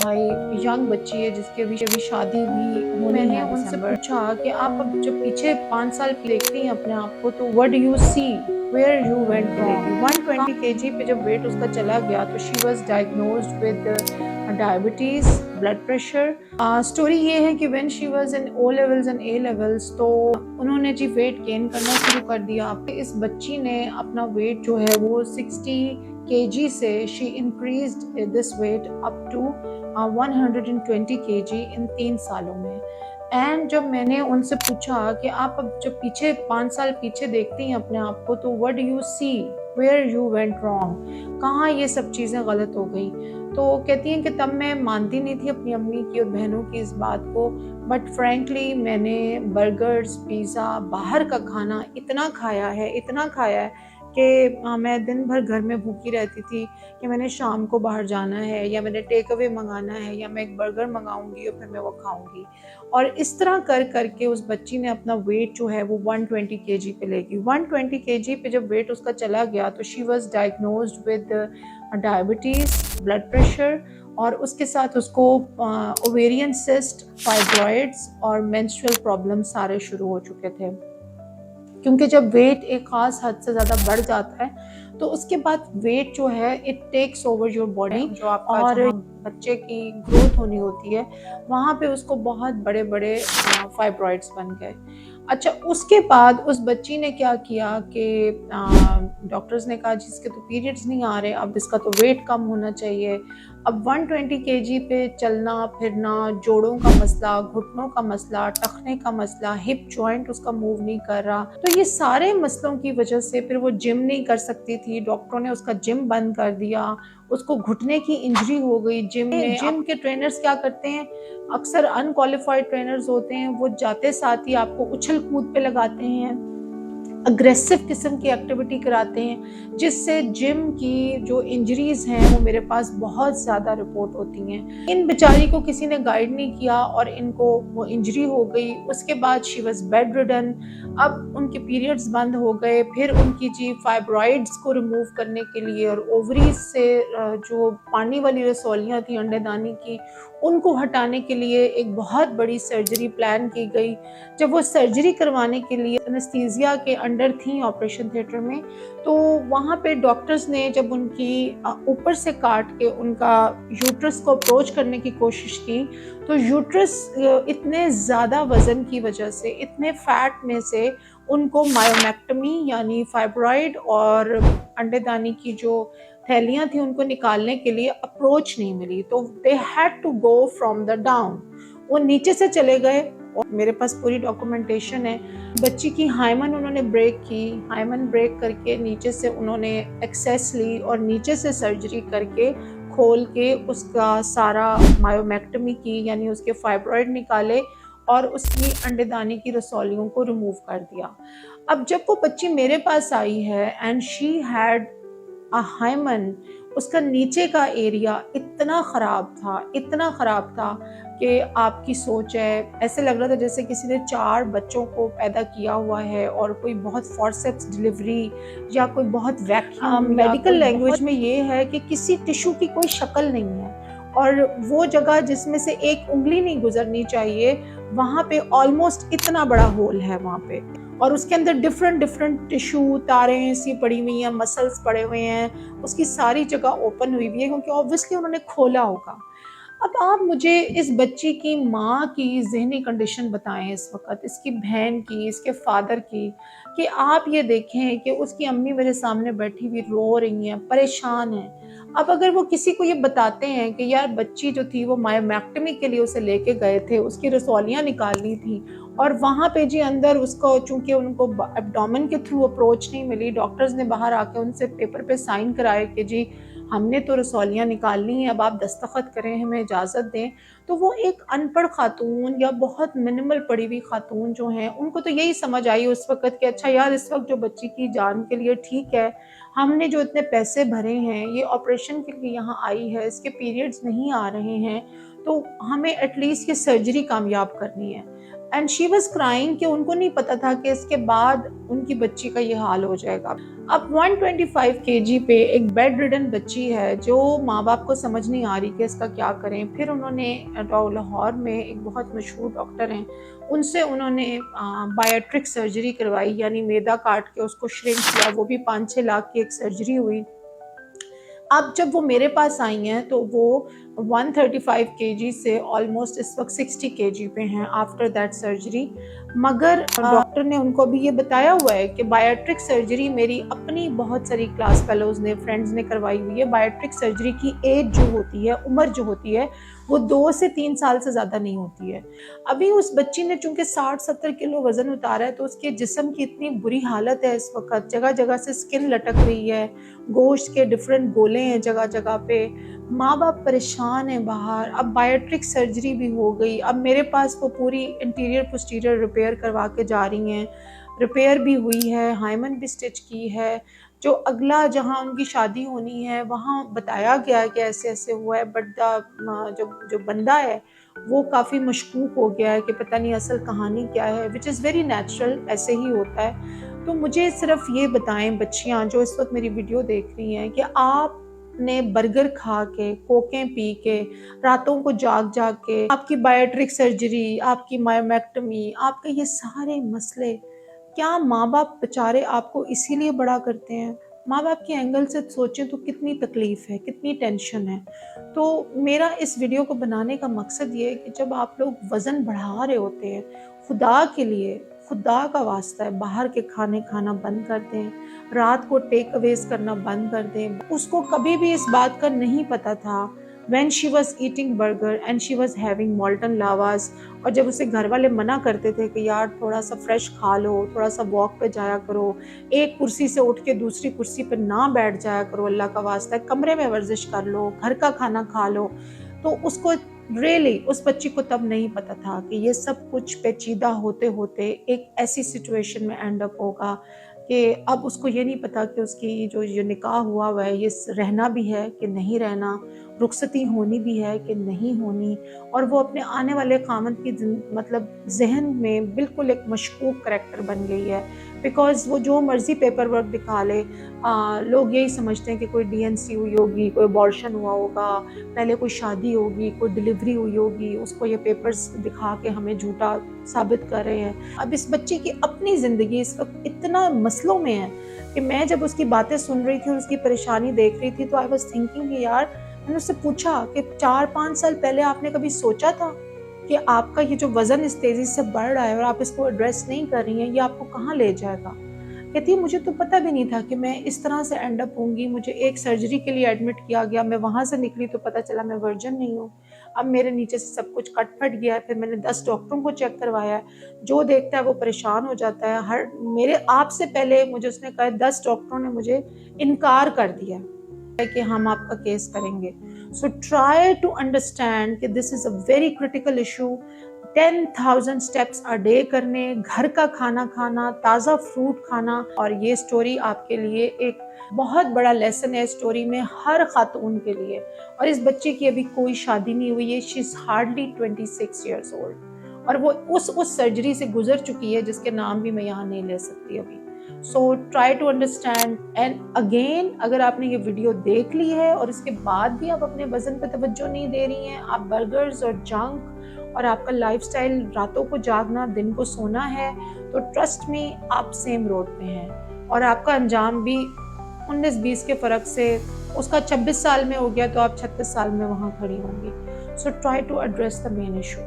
इंतहाई यंग बच्ची है जिसकी अभी शादी भी होनी है। मैंने उनसे पूछा कि आप अब जब पीछे 5 साल देखती हैं अपने आप को, तो what do you see, where you went wrong. 120 KG पे जब वेट उसका चला गया तो she was diagnosed with diabetes, blood pressure. Story ये है कि when she was in O levels and A levels, तो उन्होंने जी वेट गेन करना शुरू कर दिया। इस बच्ची ने अपना वेट जो है वो 60 kg से she increased this weight up to 120 kg इन 3 सालों में। एंड जब मैंने उनसे पूछा कि आप अब जब पीछे 5 साल पीछे देखती हैं अपने आप को, तो what do you see, where you went wrong, कहाँ ये सब चीज़ें गलत हो गई। तो कहती हैं कि तब मैं मानती नहीं थी अपनी अम्मी की और बहनों की इस बात को, बट फ्रैंकली मैंने बर्गर्स, पिज़्ज़ा, बाहर का खाना इतना खाया है कि मैं दिन भर घर में भूखी रहती थी कि मैंने शाम को बाहर जाना है या मैंने टेक अवे मंगाना है या मैं एक बर्गर मंगाऊंगी और फिर मैं वो खाऊंगी। और इस तरह कर करके उस बच्ची ने अपना वेट जो है वो 120 केजी पे ले गई। 120 केजी पे जब वेट उसका चला गया तो she was diagnosed with diabetes, blood pressure, और उसके साथ उसको ओवेरियन सिस्ट, फाइब्रॉइड्स और मेंस्ट्रुअल प्रॉब्लम सारे शुरू हो चुके थे। क्योंकि जब वेट एक ख़ास हद से ज़्यादा बढ़ जाता है तो उसके बाद वेट जो है it takes over your body, जो आपका और बच्चे की ग्रोथ होनी होती है वहाँ पे उसको बहुत बड़े बड़े फाइब्रॉइड्स बन गए। अच्छा, उसके बाद उस बच्ची ने क्या किया कि डॉक्टर्स ने कहा जिसके तो पीरियड्स नहीं आ रहे, अब इसका तो वेट कम होना चाहिए। अब 120 केजी पे चलना फिरना, जोड़ों का मसला, घुटनों का मसला, टखने का मसला, हिप जॉइंट उसका मूव नहीं कर रहा, तो ये सारे मसलों की वजह से फिर वो जिम नहीं कर सकती थी। डॉक्टरों ने उसका जिम बंद कर दिया, उसको घुटने की इंजरी हो गई जिम में। जिम के ट्रेनर्स क्या करते हैं, अक्सर अनक्वालिफाइड ट्रेनर्स होते हैं, वो जाते साथ ही आपको उछल कूद पे लगाते हैं, अग्रेसिव किस्म की एक्टिविटी कराते हैं, जिससे जिम की जो इंजरीज हैं वो मेरे पास बहुत ज़्यादा रिपोर्ट होती हैं। इन बेचारी को किसी ने गाइड नहीं किया और इनको वो इंजरी हो गई। उसके बाद शी वाज बेड रिडन। अब उनके पीरियड्स बंद हो गए, फिर उनकी जी फाइब्रॉइड्स को रिमूव करने के लिए और ओवरीज से जो पानी वाली रसौलियाँ थी अंडेदानी की, उनको हटाने के लिए एक बहुत बड़ी सर्जरी प्लान की गई। जब वो सर्जरी करवाने के लिए एनेस्थीसिया के अंडर थी ऑपरेशन थिएटर में, तो वहाँ पे डॉक्टर्स ने जब उनकी ऊपर से काट के उनका यूट्रस को अप्रोच करने की कोशिश की, तो यूट्रस इतने ज़्यादा वज़न की वजह से, इतने फैट में से उनको मायोमेक्टमी यानी फाइब्रॉइड और अंडेदानी की जो थैलियाँ थी उनको निकालने के लिए अप्रोच नहीं मिली, तो they had to go from the down. वो नीचे से चले गए और मेरे पास पूरी डॉक्यूमेंटेशन है। बच्ची की हाइमन उन्होंने ब्रेक की, हाइमन ब्रेक करके नीचे से उन्होंने एक्सेस ली और नीचे से सर्जरी करके खोल के उसका सारा मायोमेक्टमी की, यानी उसके फाइब्रॉइड निकाले और उसकी अंडेदानी की रसौलियों को रिमूव कर दिया। अब जब वो बच्ची मेरे पास आई है and she had a hymen, उसका नीचे का एरिया इतना ख़राब था कि आपकी सोच है, ऐसे लग रहा था जैसे किसी ने 4 बच्चों को पैदा किया हुआ है और कोई बहुत फॉरसेप्स डिलीवरी या कोई बहुत वैक्यूम। मेडिकल लैंग्वेज में ये है कि किसी टिश्यू की कोई शक्ल नहीं है और वो जगह जिसमें से एक उंगली नहीं गुजरनी चाहिए, वहाँ पे ऑलमोस्ट इतना बड़ा होल है वहाँ पे, और उसके अंदर डिफरेंट टिश्यू, तारें सी पड़ी हुई हैं, मसल्स पड़े हुए हैं, उसकी सारी जगह ओपन हुई हुई है क्योंकि ऑब्वियसली उन्होंने खोला होगा। अब आप मुझे इस बच्ची की माँ की ज़हनी कंडीशन बताएं इस वक्त, इसकी बहन की, इसके फादर की, कि आप ये देखें कि उसकी अम्मी मेरे सामने बैठी हुई रो रही हैं, परेशान हैं। अब अगर वो किसी को ये बताते हैं कि यार बच्ची जो थी वो मायोमेक्टमी के लिए उसे लेके गए थे, उसकी रसौलियाँ निकालनी थी और वहाँ पे जी अंदर उसको, चूंकि उनको एब्डोमेन के थ्रू अप्रोच नहीं मिली, डॉक्टर्स ने बाहर आके उनसे पेपर पे साइन कराए कि जी हमने तो रसौलियाँ निकालनी है, अब आप दस्तखत करें, हमें इजाज़त दें। तो वो एक अनपढ़ खातून या बहुत मिनिमल पढ़ी हुई खातून जो हैं, उनको तो यही समझ आई उस वक़्त कि अच्छा यार इस वक्त जो बच्ची की जान के लिए ठीक है, हमने जो इतने पैसे भरे हैं, ये ऑपरेशन के लिए यहाँ आई है, इसके पीरियड्स नहीं आ रहे हैं, तो हमें एटलीस्ट ये सर्जरी कामयाब करनी है। एंड शी वॉज क्राइंग कि उनको नहीं पता था कि इसके बाद उनकी बच्ची का ये हाल हो जाएगा। अब 125 kg पे एक बेड रिडन बच्ची है जो माँ बाप को समझ नहीं आ रही कि इसका क्या करें। फिर उन्होंने लाहौर में एक बहुत मशहूर डॉक्टर हैं, उनसे उन्होंने बायोट्रिक सर्जरी करवाई, यानी मैदा काट के उसको श्रिंक किया। वो भी 5-6 लाख की एक सर्जरी हुई। अब जब वो मेरे पास आई हैं तो वो 135 kg से ऑलमोस्ट इस वक्त 60 kg पे हैं आफ्टर दैट सर्जरी। मगर डॉक्टर ने उनको भी ये बताया हुआ है कि बायोट्रिक सर्जरी मेरी अपनी बहुत सारी क्लास फेलोज ने, फ्रेंड्स ने करवाई हुई है। बायोट्रिक सर्जरी की एज जो होती है, उम्र जो होती है, वो 2 से 3 साल से ज़्यादा नहीं होती है। अभी उस बच्ची ने चूंकि 60-70 किलो वजन उतारा है तो उसके जिस्म की इतनी बुरी हालत है इस वक्त, जगह जगह से स्किन लटक रही है, गोश्त के डिफरेंट गोले हैं जगह जगह पे। माँ बाप परेशान हैं बाहर। अब बायोट्रिक सर्जरी भी हो गई। अब मेरे पास वो पूरी इंटीरियर पोस्टीरियर रिपेयर करवा के जा रही हैं, रिपेयर भी हुई है, हाइमन भी स्टिच की है। जो अगला जहाँ उनकी शादी होनी है वहाँ बताया गया है कि ऐसे ऐसे हुआ है, बट जो बंदा है वो काफ़ी मशकूक हो गया है कि पता नहीं असल कहानी क्या है, विच इज़ वेरी नेचुरल, ऐसे ही होता है। तो मुझे सिर्फ ये बताएं बच्चियाँ जो इस वक्त मेरी वीडियो देख रही हैं कि आपने बर्गर खा के, कोकें पी के, रातों को जाग जाग के, आपकी बायोट्रिक सर्जरी, आपकी मायोमेक्टमी, आपके ये सारे मसले, क्या माँ बाप बेचारे आपको इसीलिए बड़ा करते हैं? माँ बाप के एंगल से सोचें तो कितनी तकलीफ़ है, कितनी टेंशन है। तो मेरा इस वीडियो को बनाने का मकसद ये है कि जब आप लोग वज़न बढ़ा रहे होते हैं, खुदा के लिए, खुदा का वास्ता है, बाहर के खाने खाना बंद कर दें, रात को टेक अवेज करना बंद कर दें। उसको कभी भी इस बात का नहीं पता था when she was eating burger and she was having molten lavas, और जब उसे घर वाले मना करते थे कि यार थोड़ा सा फ्रेश खा लो, थोड़ा सा वॉक पे जाया करो, एक कुर्सी से उठ के दूसरी कुर्सी पे ना बैठ जाया करो, अल्लाह का वास्ता है, कमरे में वर्जिश कर लो, घर का खाना खा लो, तो उसको रियली उस बच्ची को तब नहीं पता था कि ये सब कुछ पेचीदा होते होते एक ऐसी सिचुएशन में एंड अप होगा कि अब उसको ये नहीं पता कि उसकी जो निकाह हुआ है ये रहना भी है कि नहीं रहना, रुखसती होनी भी है कि नहीं होनी। और वो अपने आने वाले क़ामत की मतलब जहन में बिल्कुल एक मशकूक करैक्टर बन गई है, बिकॉज़ वो जो मर्ज़ी पेपर वर्क दिखा ले, लोग यही समझते हैं कि कोई DNC हुई होगी, कोई अबॉर्शन हुआ होगा, पहले कोई शादी होगी, कोई डिलीवरी हुई होगी, उसको ये पेपर्स दिखा के हमें झूठा साबित कर रहे हैं। अब इस बच्चे की अपनी ज़िंदगी इस वक्त इतना मसलों में है कि मैं जब उसकी बातें सुन रही थी और उसकी परेशानी देख रही थी तो आई वाज थिंकिंग कि यार, मैंने उससे पूछा कि 4-5 साल पहले आपने कभी सोचा था कि आपका ये जो वज़न इस तेज़ी से बढ़ रहा है और आप इसको एड्रेस नहीं कर रही हैं, ये आपको कहाँ ले जाएगा? कहती है मुझे तो पता भी नहीं था कि मैं इस तरह से एंड अप होंगी। मुझे एक सर्जरी के लिए एडमिट किया गया, मैं वहाँ से निकली तो पता चला मैं वर्जिन नहीं हूँ। अब मेरे नीचे से सब कुछ कट फट गया है। फिर मैंने 10 डॉक्टरों को चेक करवाया है, जो देखता है वो परेशान हो जाता है। मेरे आपसे पहले मुझे उसने कहा 10 डॉक्टरों ने मुझे इनकार कर दिया है कि हम आपका केस करेंगे। सो ट्राई टू अंडरस्टैंड कि this is a very critical issue. 10,000 steps a day करने, घर का खाना खाना, ताज़ा फ्रूट खाना। और ये स्टोरी आपके लिए एक बहुत बड़ा लेसन है, स्टोरी में हर खातून के लिए। और इस बच्चे की अभी कोई शादी नहीं हुई है, she is hardly 26 years old, और वो उस सर्जरी से गुजर चुकी है जिसके नाम भी मैं यहाँ नहीं ले सकती अभी। So try to understand. And again, अगर आपने ये वीडियो देख ली है और इसके बाद भी आप अपने वजन पर तवज्जो नहीं दे रही हैं, आप बर्गर्स और जंक और आपका लाइफस्टाइल रातों को जागना, दिन को सोना है, तो ट्रस्ट मी आप सेम रोड पे हैं और आपका अंजाम भी 19-20 के फ़र्क से, उसका 26 साल में हो गया तो आप 36 साल में वहाँ खड़ी होंगी। So try to address the main issue.